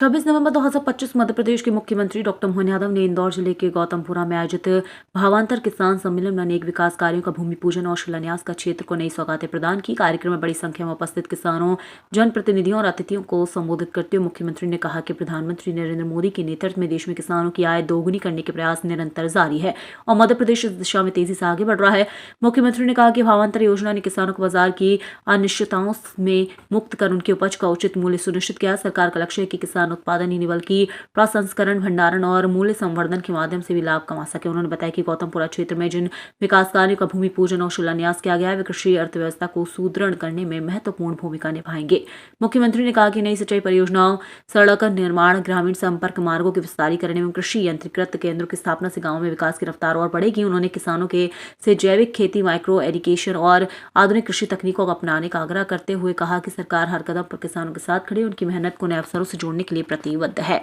26 नवंबर 2025 मध्य प्रदेश के मुख्यमंत्री डॉक्टर मोहन यादव ने इंदौर जिले के गौतमपुरा में आयोजित भावांतर किसान सम्मेलन में अनेक विकास कार्यों का भूमि पूजन और शिलान्यास का क्षेत्र को नई सौगातें प्रदान की। कार्यक्रम में बड़ी संख्या में उपस्थित किसानों, जनप्रतिनिधियों और अतिथियों को संबोधित करते हुए मुख्यमंत्री ने कहा कि प्रधानमंत्री नरेंद्र मोदी के नेतृत्व में देश में किसानों की आय दोगुनी करने के प्रयास निरंतर जारी है और मध्य प्रदेश इस दिशा में तेजी से आगे बढ़ रहा है। मुख्यमंत्री ने कहा कि भावांतर योजना ने किसानों को बाजार की अनिश्चितताओं में मुक्त कर उनकी उपज का उचित मूल्य सुनिश्चित किया। सरकार का लक्ष्य है कि किसान उत्पादन ही नहीं बल्कि प्रसंस्करण, भंडारण और मूल्य संवर्धन के माध्यम से भी लाभ कमा सके। उन्होंने बताया कि गौतमपुरा क्षेत्र में जिन विकास कार्यों का भूमि पूजन और शिलान्यास किया गया है वे कृषि अर्थव्यवस्था को सुदृढ़ करने में महत्वपूर्ण भूमिका निभाएंगे। मुख्यमंत्री ने कहा कि नई सिंचाई परियोजनाओं, सड़क निर्माण, ग्रामीण संपर्क मार्गों के विस्तारीकरण एवं कृषि यंत्रीकृत केंद्रों की स्थापना से गांवों में विकास की रफ्तार और बढ़ेगी। उन्होंने किसानों के से जैविक खेती, माइक्रो एरिगेशन और आधुनिक कृषि तकनीकों को अपनाने का आग्रह करते हुए कहा कि सरकार हर कदम पर किसानों के साथ खड़ी, उनकी मेहनत को नए अवसरों से जोड़ने के लिए प्रतिबद्ध है।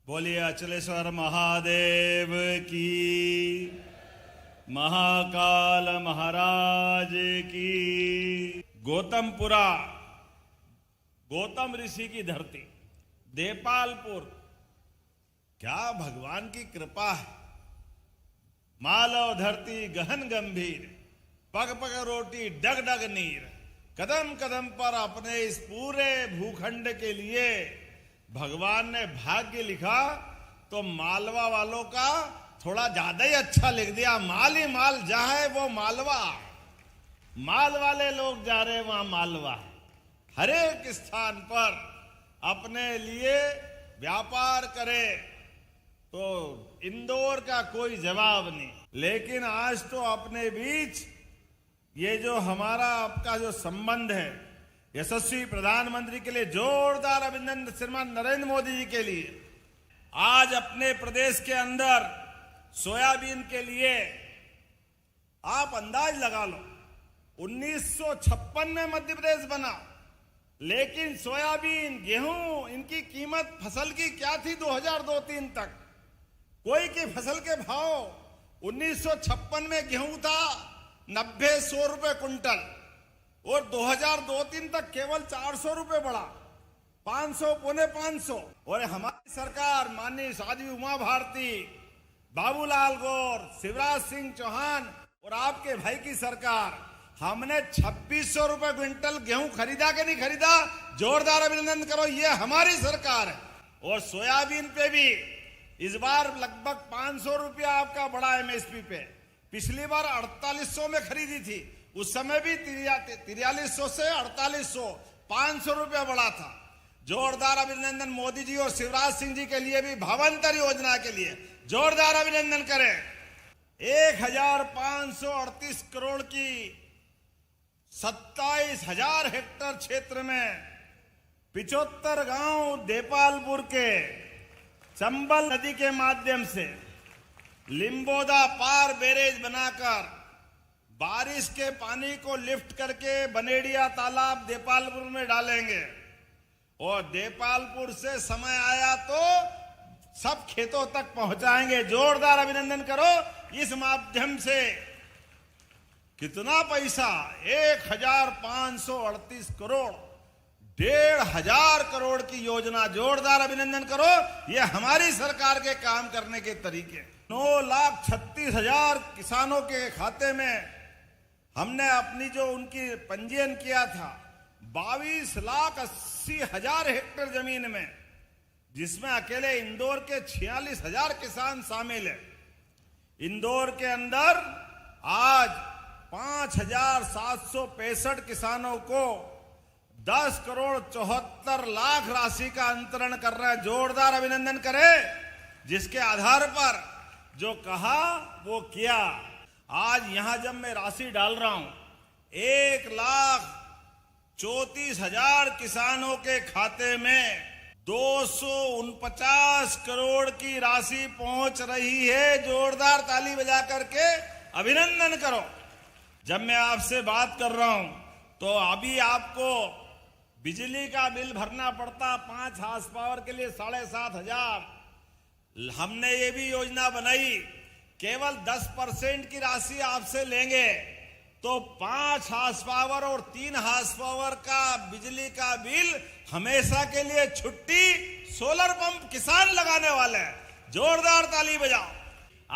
बोलिए अचलेश्वर महादेव की, महाकाल महाराज की। गौतमपुरा, गौतम ऋषि की धरती, देपालपुर, क्या भगवान की कृपा है। मालव धरती गहन गंभीर, पग पग रोटी डग डग नीर। कदम कदम पर अपने इस पूरे भूखंड के लिए भगवान ने भाग्य लिखा तो मालवा वालों का थोड़ा ज्यादा ही अच्छा लिख दिया। माल ही माल, जहां है वो मालवा, माल वाले लोग जा रहे वहां मालवा। हर एक स्थान पर अपने लिए व्यापार करे तो इंदौर का कोई जवाब नहीं। लेकिन आज तो अपने बीच ये जो हमारा आपका जो संबंध है, यशस्वी प्रधानमंत्री के लिए जोरदार अभिनंदन। श्रीमान नरेंद्र मोदी जी के लिए आज अपने प्रदेश के अंदर सोयाबीन के लिए आप अंदाज लगा लो, 1956 में मध्य प्रदेश बना, लेकिन सोयाबीन, गेहूं, इनकी कीमत फसल की क्या थी 2002-03 तक। कोई की फसल के भाव 1956 में गेहूं था 90-100 रुपए कुंटल और 2002-03 तक केवल 400 रुपए बढ़ा, 500, पौने 500। और हमारी सरकार माननीय साध्वी उमा भारती, बाबूलाल गौर, शिवराज सिंह चौहान और आपके भाई की सरकार, हमने 2600 रुपए क्विंटल गेहूं खरीदा कि नहीं खरीदा? जोरदार अभिनंदन करो, ये हमारी सरकार है। और सोयाबीन पे भी इस बार लगभग 500 रुपया आपका बढ़ा एमएसपी पे। पिछली बार 4800 में खरीदी थी, उस समय भी 4300 से 4800, 500 रुपया बढ़ा था। जोरदार अभिनंदन मोदी जी और शिवराज सिंह जी के लिए भी भावांतर योजना के लिए जोरदार अभिनंदन करें। 1538 करोड़ की 27,000 हेक्टेयर क्षेत्र में 75 गांव देपालपुर के चंबल नदी के माध्यम से लिम्बोदा पार बैरेज बनाकर बारिश के पानी को लिफ्ट करके बनेड़िया तालाब देपालपुर में डालेंगे और देपालपुर से समय आया तो सब खेतों तक पहुंचाएंगे। जोरदार अभिनंदन करो। इस माध्यम से कितना पैसा, 1538 करोड़, 1,500 करोड़ की योजना। जोरदार अभिनंदन करो, ये हमारी सरकार के काम करने के तरीके। 9,36,000 किसानों के खाते में हमने अपनी जो उनकी पंजीयन किया था 22,80,000 हेक्टेयर जमीन में, जिसमें अकेले इंदौर के 46,000 किसान शामिल है। इंदौर के अंदर आज 5,765 किसानों को 10 करोड़ 74 लाख राशि का अंतरण कर रहे हैं। जोरदार अभिनंदन करें। जिसके आधार पर जो कहा वो किया। आज यहां जब मैं राशि डाल रहा हूं, 1,34,000 किसानों के खाते में 249 करोड़ की राशि पहुंच रही है। जोरदार ताली बजा करके अभिनंदन करो। जब मैं आपसे बात कर रहा हूं तो अभी आपको बिजली का बिल भरना पड़ता 5 हार्स पावर के लिए 7,500। हमने ये भी योजना बनाई, केवल 10% की राशि आपसे लेंगे तो 5 हार्स पावर और 3 हार्स पावर का बिजली का बिल हमेशा के लिए छुट्टी। सोलर पंप किसान लगाने वाले हैं। जोरदार ताली बजाओ।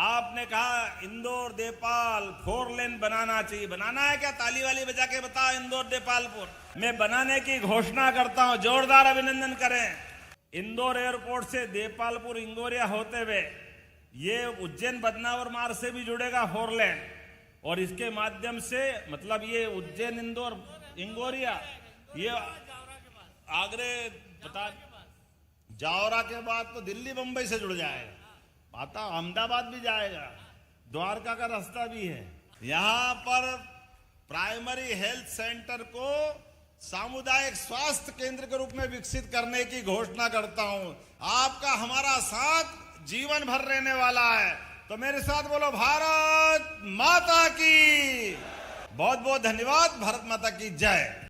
आपने कहा इंदौर देपाल 4 लेन बनाना चाहिए। बनाना है क्या? ताली वाली बजा के बताओ। इंदौर देपालपुर में बनाने की घोषणा करता हूं। जोरदार अभिनंदन करें। इंदौर एयरपोर्ट से देपालपुर इंगोरिया होते हुए ये उज्जैन बदनावर मार्ग से भी जुड़ेगा 4 लेन, और इसके माध्यम से मतलब ये उज्जैन इंदौर इंगोरिया ये आगरे बता जावरा के बाद तो दिल्ली बंबई से जुड़ जाएगा। आता अहमदाबाद भी जाएगा। द्वारका का रास्ता भी है। यहां पर प्राइमरी हेल्थ सेंटर को सामुदायिक स्वास्थ्य केंद्र के रूप में विकसित करने की घोषणा करता हूं। आपका हमारा साथ जीवन भर रहने वाला है। तो मेरे साथ बोलो भारत माता की। बहुत बहुत धन्यवाद। भारत माता की जय।